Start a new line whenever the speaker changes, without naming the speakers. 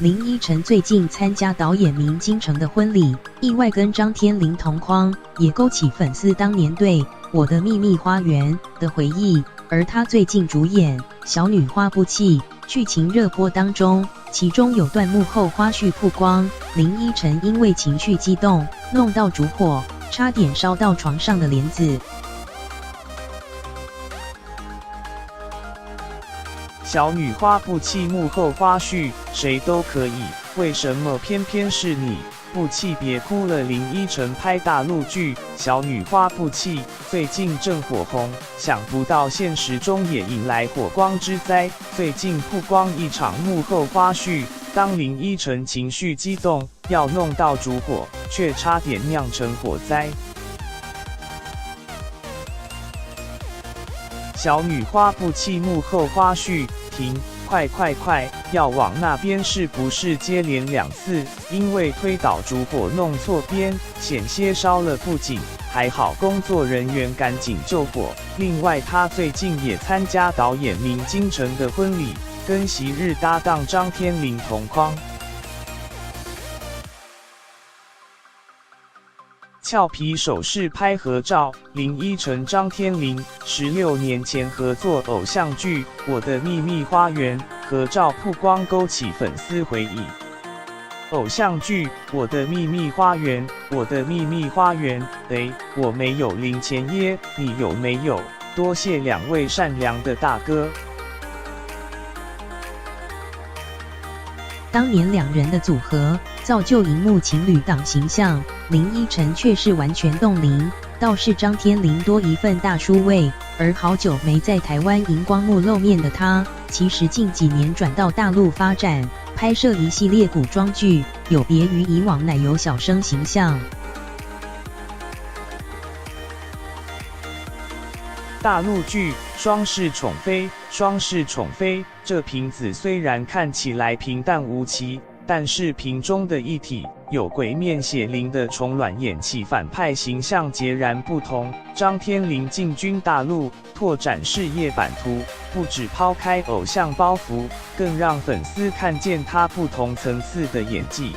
林依晨最近参加导演明金城的婚礼，意外跟张天林同框，也勾起粉丝当年对《我的秘密花园》的回忆。而她最近主演《小女花不弃》，剧情热播当中，其中有段幕后花絮曝光，林依晨因为情绪激动，弄到烛火，差点烧到床上的帘子。
小女花不弃幕后花絮，谁都可以，为什么偏偏是你？不弃别哭了。林依晨拍大陆剧《小女花不弃》，最近正火红，想不到现实中也引来火光之灾。最近曝光一场幕后花絮，当林依晨情绪激动，要弄到烛火，却差点酿成火灾。小女花不弃幕后花絮，停！快快快，要往那边是不是接连2次？因为推倒烛火弄错边，险些烧了布景，还好工作人员赶紧救火。另外，她最近也参加导演明金城的婚礼，跟昔日搭档张天林同框。俏皮手势拍合照，林依晨、张天林16年前合作偶像剧《我的秘密花园》，合照曝光，勾起粉丝回忆。偶像剧《我的秘密花园》，我的秘密花园，我没有零钱耶，你有没有？多谢2位善良的大哥。
当年2人的组合造就荧幕情侣档形象，林依晨却是完全冻龄，倒是张天林多一份大叔味。而好久没在台湾荧光幕露面的他，其实近几年转到大陆发展，拍摄一系列古装剧，有别于以往奶油小生形象。
大陆剧《双世宠妃》，双世宠妃这瓶子虽然看起来平淡无奇，但是瓶中的一体有鬼面血灵的虫卵演起反派形象截然不同。张天林进军大陆，拓展事业版图，不只抛开偶像包袱，更让粉丝看见他不同层次的演技。